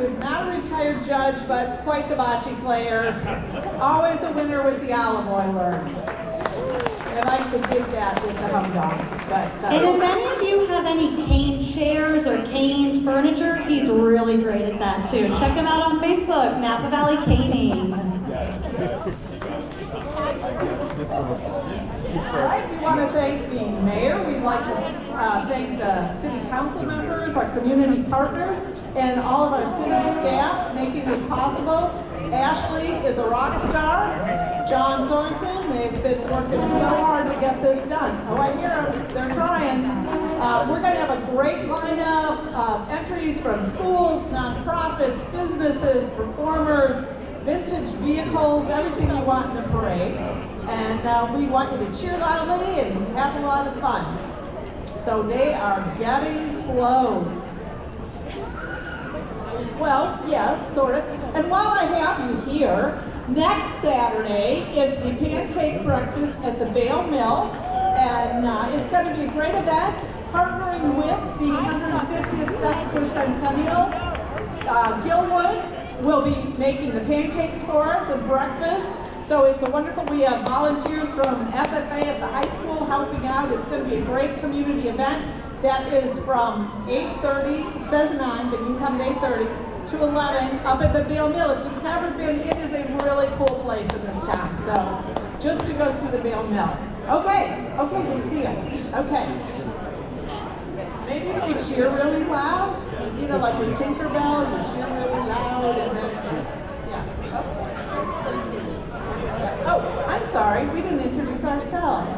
is not a retired judge, but quite the bocce player. Always a winner with the olive oilers. They like to dig that with the hum dogs. And if any of you have any cane chairs or cane furniture, he's really great at that too. Check him out on Facebook, Napa Valley Caning. All right, we want to thank the mayor. We'd like to thank the city council members, our community partners, and all of our city staff making this possible. Ashley is a rock star. John Sorensen, they've been working so hard to get this done. Oh, I hear them. They're trying. We're going to have a great lineup of entries from schools, nonprofits, businesses, performers, vintage vehicles, everything you want in a parade. And we want you to cheer loudly and have a lot of fun. So they are getting close. Well, yes, sort of. And while I have you here, next Saturday is the pancake breakfast at the Bale Mill. And it's going to be a great event, partnering with the 150th Sesquicentennial. Gilwoods will be making the pancakes for us and breakfast. So it's a wonderful, we have volunteers from FFA at the high school helping out. It's going to be a great community event. That is from 8:30, it says 9, but you can come at 8:30 to 11 up at the Bale Mill. If you've never been, it is a really cool place in this town. So just to go see the Bale Mill. Okay, we see it. Okay. Maybe we cheer really loud. You know, like with Tinkerbell, we cheer really loud and then, yeah, okay. Oh, I'm sorry, we didn't introduce ourselves,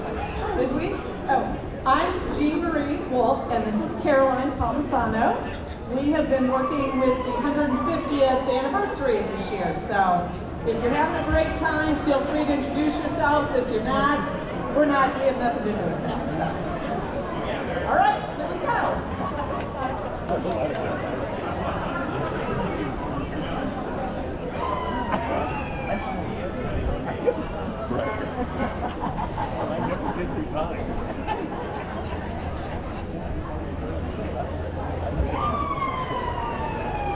did we? Oh, I'm Jean Marie Wolf, and this is Caroline Palmisano. We have been working with the 150th anniversary this year, so if you're having a great time, feel free to introduce yourselves. If you're not, we have nothing to do with that, so. All right, here we go.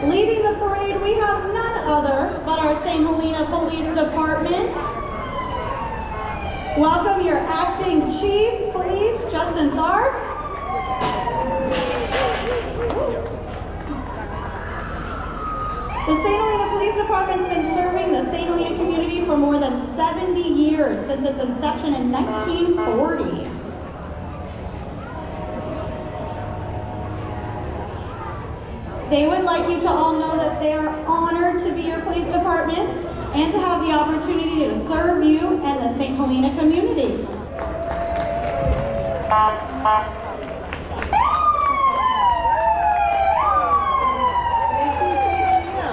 Leading the parade, we have none other but our St. Helena Police Department. Welcome your acting Chief Police, Justin Tharp. The St. Helena Police Department's been serving the St. Helena community for more than 70 years, since its inception in 1940. They would like you to all know that they are honored to be your police department and to have the opportunity to serve you and the St. Helena community. Thank you, St. Helena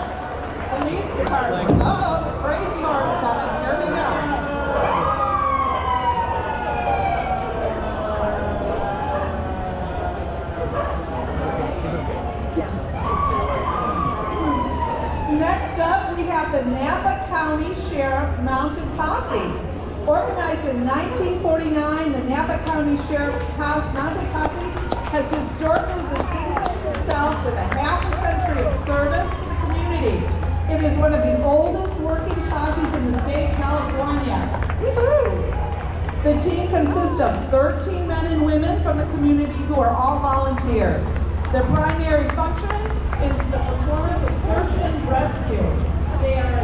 Police Department. Uh-oh, the crazy horse coming. Here we go. Next up, we have the Napa County Sheriff Mounted Posse. Organized in 1949, the Napa County Sheriff's Mounted Posse has historically distinguished itself with a half a century of service to the community. It is one of the oldest working posses in the state of California. Woo-hoo! The team consists of 13 men and women from the community who are all volunteers. Their primary function is the performance of search and rescue. They are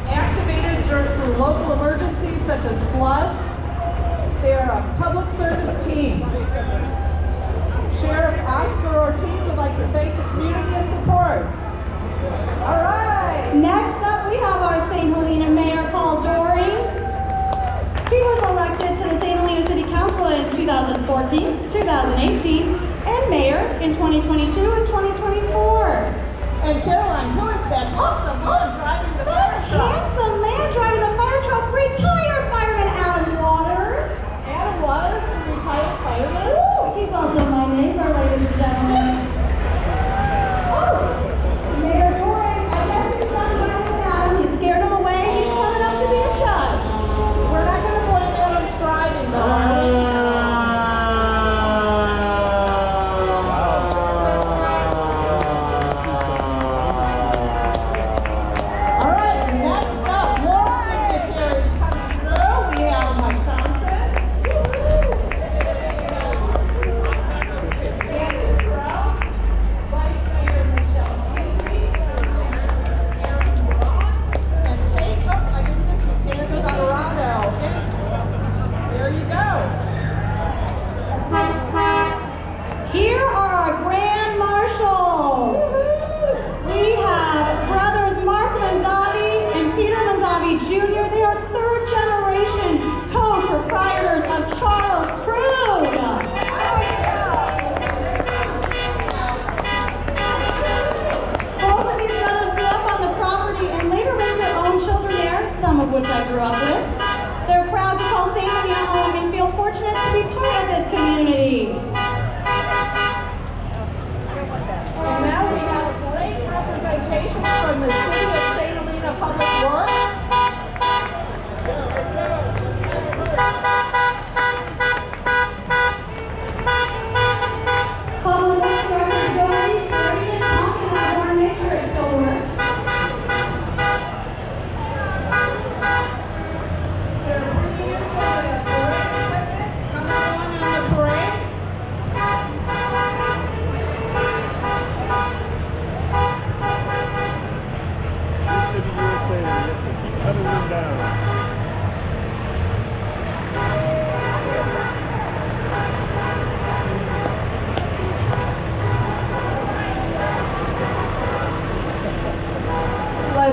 activated through local emergencies such as floods. They are a public service team. Sheriff Oscar Ortiz would like to thank the community and support. All right. Next up, we have our St. Helena Mayor, Paul Doring. He was elected to the St. Helena City Council in 2014, 2018, and Mayor in 2022 and 2024. And Caroline, who is that awesome man driving the fire truck? Handsome man driving the fire truck, retired fireman Adam Waters. Adam Waters, the retired fireman? Ooh, he's also my neighbor, ladies and gentlemen. Oh, Mayor Doring, I guess he's not driving with Adam. He scared him away. He's coming up to be a judge. We're not going to blame Adam's driving, though, are we?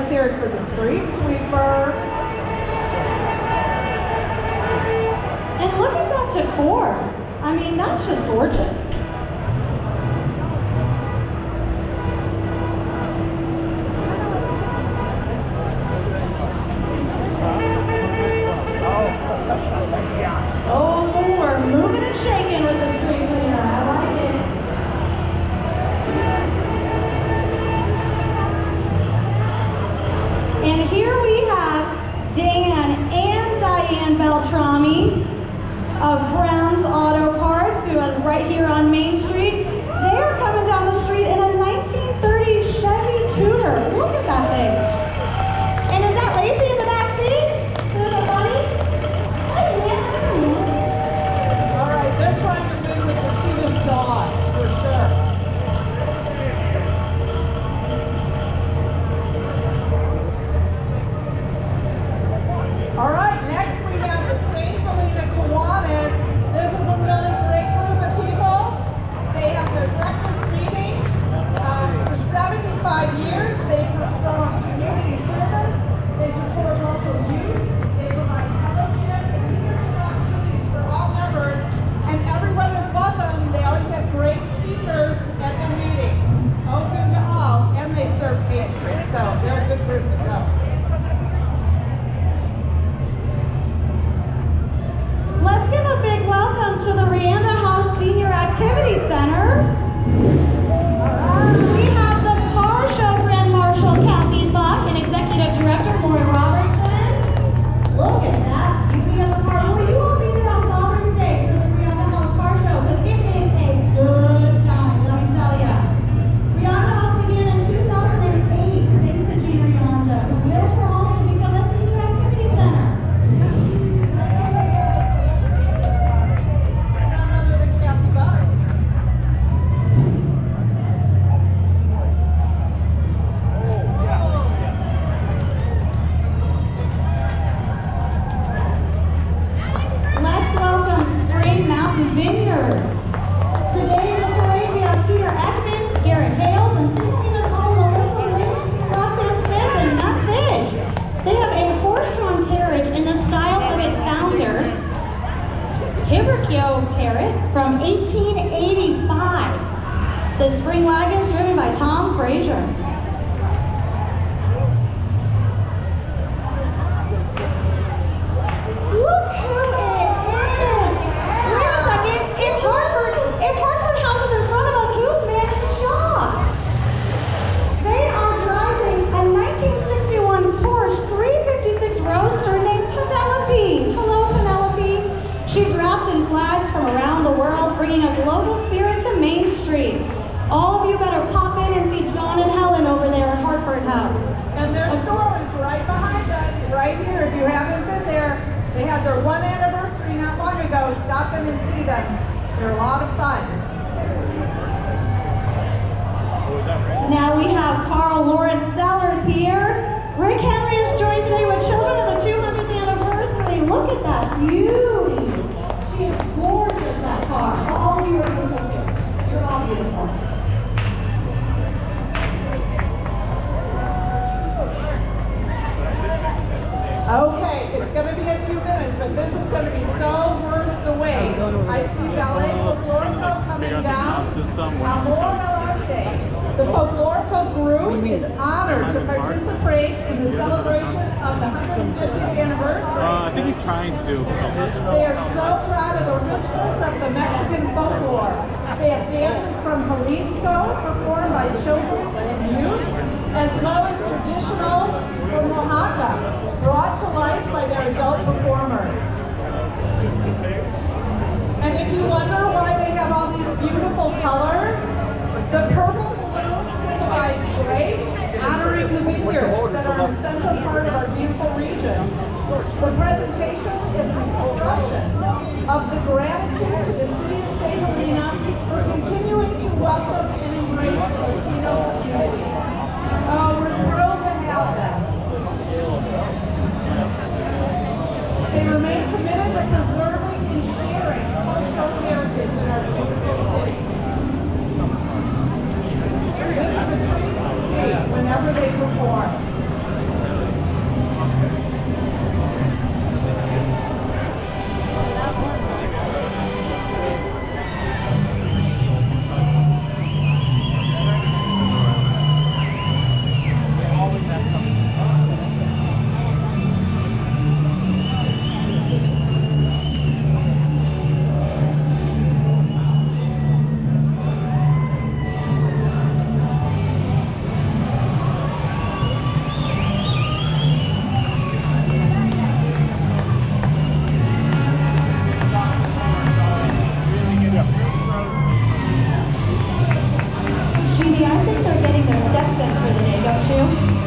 Let's hear it for the street sweeper. And look at that decor. I mean, that's just gorgeous. Oh, we're moving and shaking with the street cleaner. I like it. And here we have Dan and Diane Beltrami of Brown's Auto Parts, who are right here on Main Street. They are coming down the street in a 1930 Chevy Tudor. Look at that thing. And is that Lacey in the back seat? Isn't that funny? All right, they're trying to win with the cutest dog, for sure. All right, next we have the St. Helena Kiwanis. This is a really great group of people. They have their breakfast meetings. For 75 years, they perform community service. They support local youth. They provide fellowship and leadership opportunities for all members. And everyone is welcome. They always have great speakers at their meetings. Open to all. And they serve pastry. So they're a good group to go. Let's give a big welcome to the Rianda House Senior Activity Center. We have the Car Show Grand Marshal Kathy Buck and Executive Director Maury Robertson. Look at that beauty of the car. Will you all be there on Father's Day for the Rianda House Car Show? Because it is a good time, let me tell you. Rianda House began in 2008 thanks to Gina Rianda, who built her home to become a senior activity center. Let's welcome Spring Mountain Vineyard. Today in the parade we have Peter Ekman, Garrett Hales, and St. Helena's own Melissa Lynch, Roxanne Smith, and Matt Fish. They have a horse-drawn carriage in the style of its founder, Tiburcio Parrott, from 1885. The spring wagon is driven by Tom Frazier. Look who it is! Wait a second, if Hartford House is in front of us, who's manning the shop? They are driving a 1961 Porsche 356 Roadster named Penelope. Hello, Penelope. She's wrapped in flags from around the world, bringing a global spirit to Main Street. All of you better pop in and see John and Helen over there at Hartford House. And their store is right behind us, right here. If you haven't been there, they had their 1 anniversary not long ago. Stop in and see them. They're a lot of fun. Now we have Carl Lawrence Sellers here. Rick Henry is joined today with children of the 200th anniversary. Look at that beauty. She is gorgeous, that car. All of you are beautiful too. You're all beautiful. Okay, it's going to be a few minutes, but this is going to be so worth the wait. I see ballet Folklorico coming down. Amor, Arte. The Folklorico group is honored to participate in the celebration of the 150th anniversary. I think he's trying to. They are so proud of the richness of the Mexican folklore. They have dances from Jalisco performed by children and youth, as well as traditional from Oaxaca, brought to life by their adult performers. And if you wonder why they have all these beautiful colors, the purple balloons symbolize grapes, honoring the vineyards that are an essential part of our beautiful region. The presentation is an expression of the gratitude to the city of St. Helena for continuing to welcome and embrace the Latino community. We're thrilled to have them. They remain committed to preserving and sharing cultural heritage in our beautiful city. This is a treat to see whenever they perform. approach you.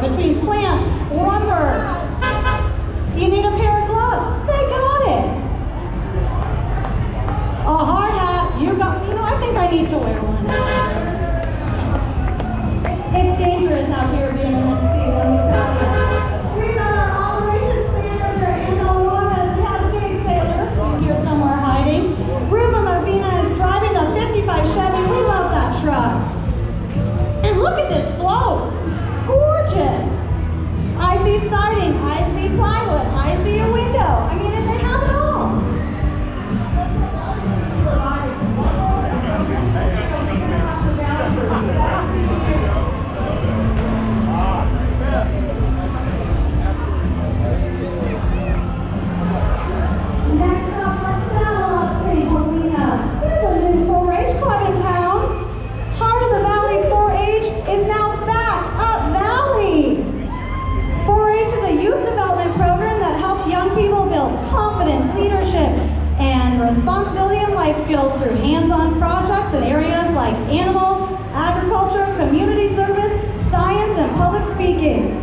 Between plants, lumber. You need a pair of gloves. They got it. A hard hat. You know, I think I need to wear one. It's dangerous out here being in the sea, let me tell you. We've got our operations manager in the waters. We have a big sailor. He's here somewhere hiding. Grupo is driving the 55 Chevy. We love that truck. And look at this float. Gorgeous. speaking.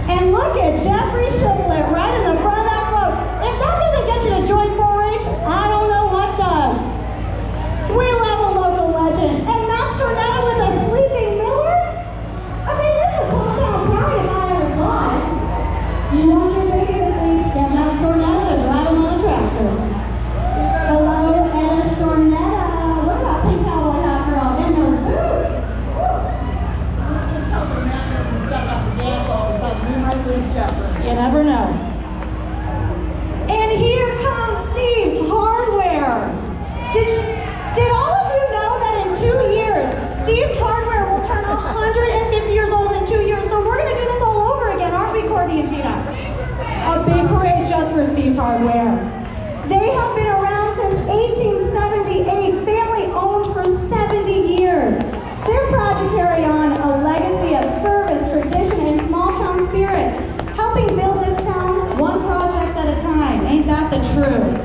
And look at Jeffrey Shiflett right in the front of that float. If that doesn't get you to join 4-H, I don't know what does. We love a local legend. And Matt Stornetta with a sleeping Miller? I mean, this is hometown pride if I ever saw it. You want your baby to sleep, get Matt Stornetta to drive him on a tractor. Hello, Etta Stornetta. Look at that pink cowboy hat girl in those boots. Just hoping Matt doesn't step up the gas all of a sudden. We might lose Jeffrey. You never know. And here comes Steve's Hardware. Did all of you know that in 2 years, Steve's Hardware will turn 150 years old in 2 years? So we're going to do this all over again, aren't we, Courtney and Tina? A big parade just for Steve's Hardware. They have been around since 1878, family owned for 70 years. They're proud to carry on a legacy of service, tradition, and small town spirit, helping build this town one project at a time. Ain't that the truth?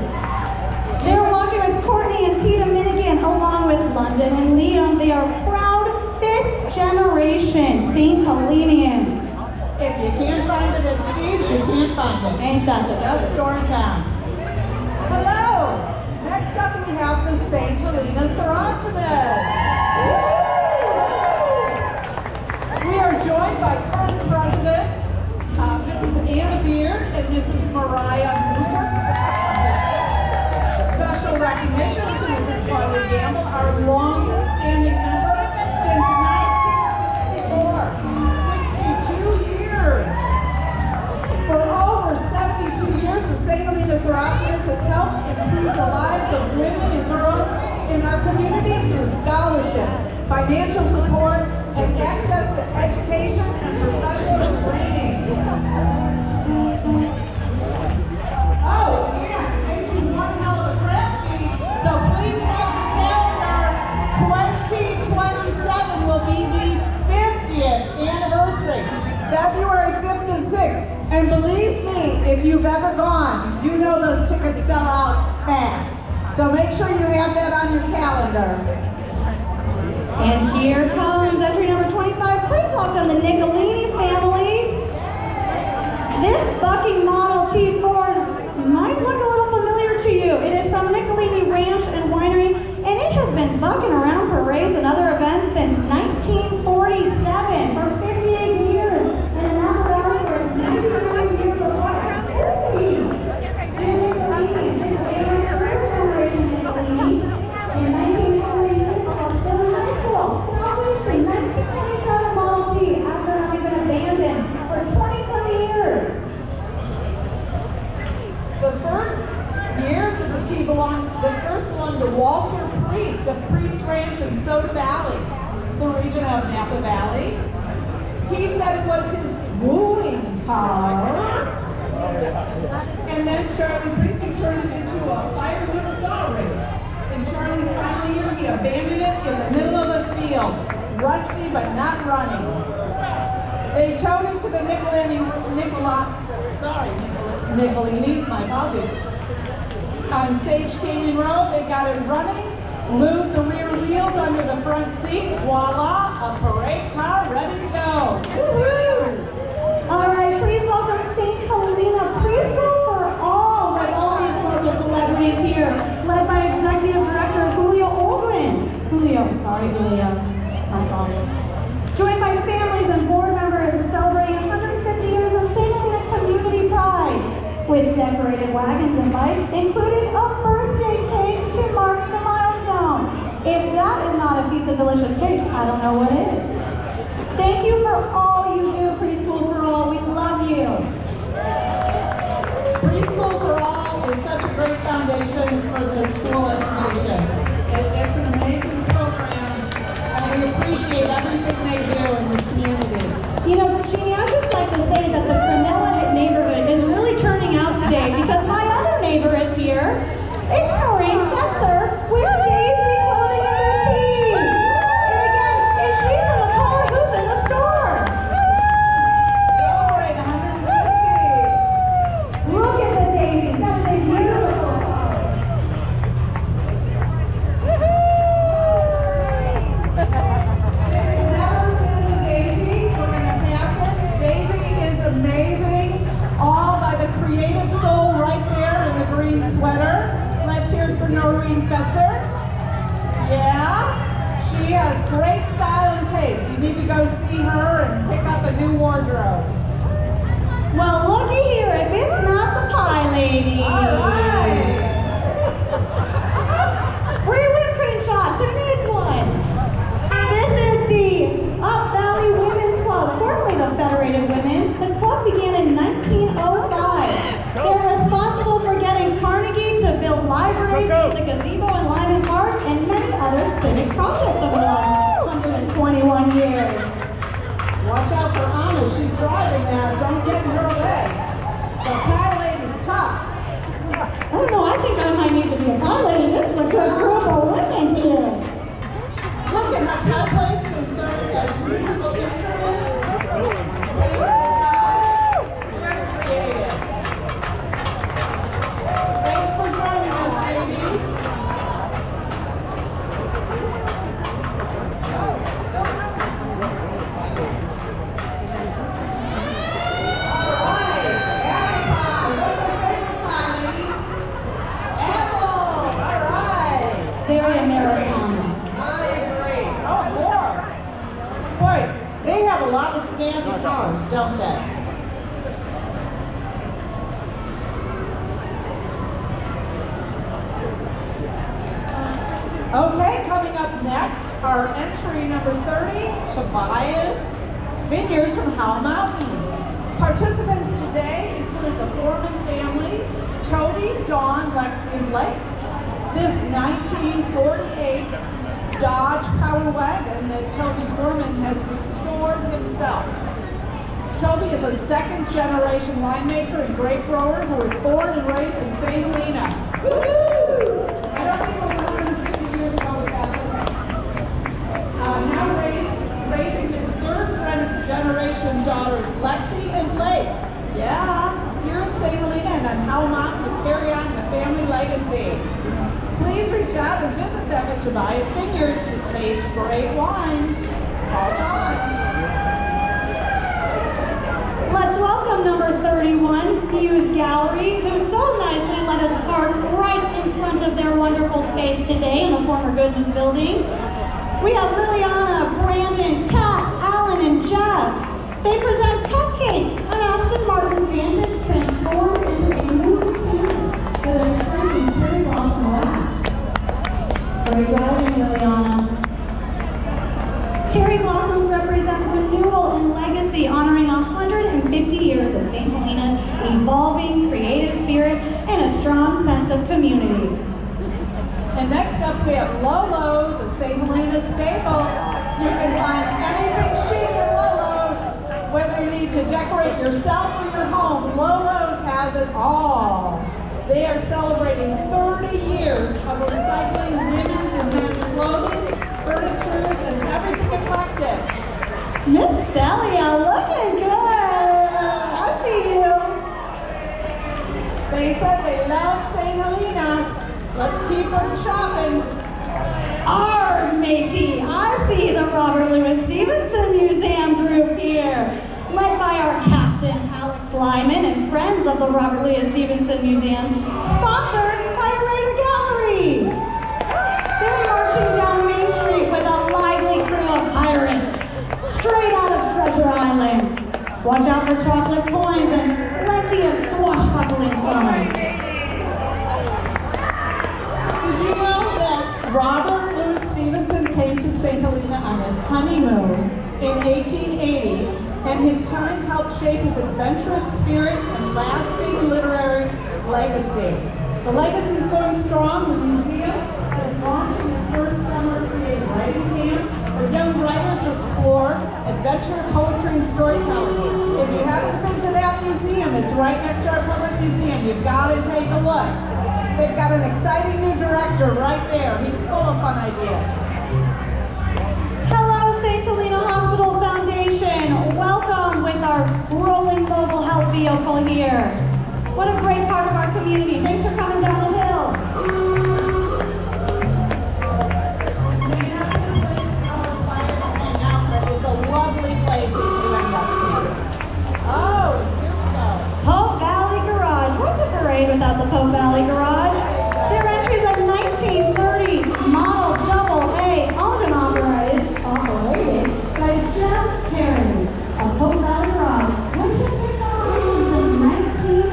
They're walking with Courtney and Tina Minigan along with London and Liam. They are proud 5th generation St. Helenians. If you can't find it at Steve's, you can't find it. Ain't that the Best truth? store in town. Hello! Next up we have the St. Helena Seroptimus. We are joined by current president, Mrs. Anna Beard and Mrs. Mariah Mutter. Special recognition to Mrs. Claudia Gamble, our longest standing member since 1964. 62 years. For over 72 years, the St. Helena Seroptimus has helped improve the lives of women and girls in our community through scholarships, financial support, and access to education and professional training. Oh, and making one hell of a crap feed, so please mark your calendar. 2027 will be the 50th anniversary, February 5th and 6th. And believe me, if you've ever gone, you know those tickets sell out fast. So make sure you have that on your calendar. And here comes entry number 25. Please welcome the Nicolini family. This bucking Model T Ford might look a little familiar to you. It is from Nicolini Ranch and Winery, and it has been bucking around parades and other events since 1947 for 58 years. And in Napa Valley, where it's 95 years of life. Jim Nicolini and his family, third generation Nicolini, in 1946 while still in high school, salvaged a 1927 Model T after having been abandoned for 27 years. The first years of the T belonged to Walter Priest of Priest Ranch in Soda Valley, the region of Napa Valley. He said it was his wooing car. And then Charlie Priest, who turned it into a firewood accelerator. In Charlie's final year, he abandoned it in the middle of a field, rusty but not running. They towed it to the Nicolinis, my apologies. On Sage Canyon Road, they got it running, moved the rear wheels under the front seat, voila, a parade car ready to go. Woo-hoo! All right, please welcome St. Helena Preschool for all with all these local celebrities here, led by Executive Director Julio Oldwin. Julio. My fault. Joined by families and board members celebrating 150 years of St. Helena community pride, with decorated wagons and bikes, including a birthday cake to mark the milestone. If that is not a piece of delicious cake, I don't know what is. Thank you for all you do, Preschool for All. We love you. Preschool for All is such a great foundation for the school education. It's an amazing program, and we appreciate everything they do in this community. You know, Jeannie, I'd just like to say that the Fresnel neighborhood is really turning out today because my other neighbor is here. It's Maureen Setzer with Daisy Clothing and Boutique. And again, if she's in the car, who's in the store? Celebrate 150. Look at the daisies. That's a beautiful car. Now All right. Free whipped cream shots. Who needs one? This is the Up Valley Women's Club, formerly the Federated Women. The club began in 1905. They're responsible for getting Carnegie to build libraries, the gazebo in Lyman Park, and many other civic projects over the last 121 years. Watch out for Anna. She's driving now. Don't get in her way. The pilot is tough. I don't know, I think I might need to be a pilot, and this is a good group of women here. Look at how pilots can serve as musical instruments. Very creative. Thanks for joining us, ladies. Very Americana. I agree. Oh, more. Boy, they have a lot of snazzy cars, don't they? Okay, coming up next, our entry number 30, Tobias Vineyards from Howell Mountain. Participants today include the Foreman family, Toby, Dawn, Lexi, and Blake. This 1948 Dodge Power Wagon that Toby Foreman has restored himself. Toby is a second-generation winemaker and grape grower who was born and raised in St. Helena. Woo-hoo! I don't think it was 150 years ago with that, now raising his third-generation daughters, Lexi and Blake. Yeah, here in St. Helena and on Howell Mountain to carry on the family legacy. Please reach out and visit them at Tobias Vineyards to taste great wine. Call John. Let's welcome number 31, Hughes Gallery, who so nicely let us park right in front of their wonderful space today in the former Goodness building. We have Liliana, Brandon, Kat, Alan, and Jeff. They present Cupcake, an Aston Martin Vantage transformed into a moving canvas with a striking cherry blossom wrap. Great driving, Liliana. Cherry blossoms represent renewal and legacy, honoring 150 years of St. Helena's evolving creative spirit and a strong sense of community. And next up we have Lolo's, a St. Helena staple. You can find anything chic at Lolo's. Whether you need to decorate yourself or your home, Lolo's has it all. They are celebrating 30 years of recycling women's and men's clothing, furniture, and everything eclectic. Miss Celia, looking good. I see you. They said they love St. Helena. Let's keep them shopping. Our Métis, I see the Robert Louis Stevenson Museum group here, led by our captain, Alex Lyman, and friends of the Robert Louis Stevenson Museum, sponsored by Raider Galleries. They're marching down Main Street with a lively crew of pirates, straight out of Treasure Island. Watch out for chocolate coins and plenty of swashbuckling fun. Did you know that Robert Louis Stevenson came to St. Helena on his honeymoon in 1880, and his time helped shape his adventurous spirit and lasting literary legacy. The legacy is going strong. The museum is launching its first summer creative writing camp for young writers to explore adventure, poetry, and storytelling. If you haven't been to that museum, it's right next to our public museum. You've got to take a look. They've got an exciting new director right there. He's full of fun ideas. Hello, St. Helena Hospital Foundation. Welcome with our rolling mobile health vehicle here. What a great part of our community. Thanks for coming down the hill. It's a lovely place if you end up here. Oh, here we go. Pope Valley Garage. What's a parade without the Pope Valley Garage? Their entries of 1930, model double A, owned and operated by Jeff Perry of Pope Valley Garage, which has been operating since 1950.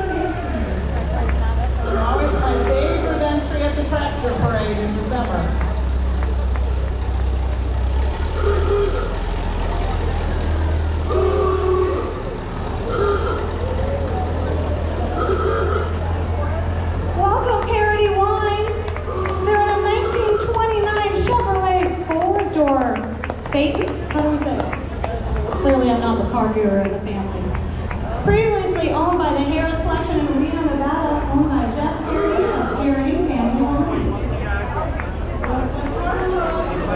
brewer in the family. Previously owned by the Harris Collection in Reno, Nevada, owned by Jeff Peary of Peary Family Wines.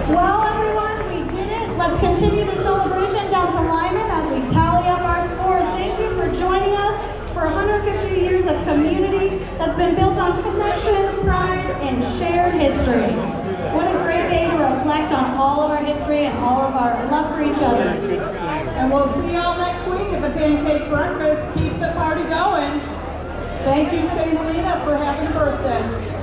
Well, everyone, we did it. Let's continue the celebration down to Lyman as we tally up our scores. Thank you for joining us for 150 years of community that's been built on connection, pride, and shared history. What a great day to reflect on all of our history and all of our love for each other. And we'll see y'all next week at the Pancake Breakfast. Keep the party going. Thank you, St. Helena, for having a birthday.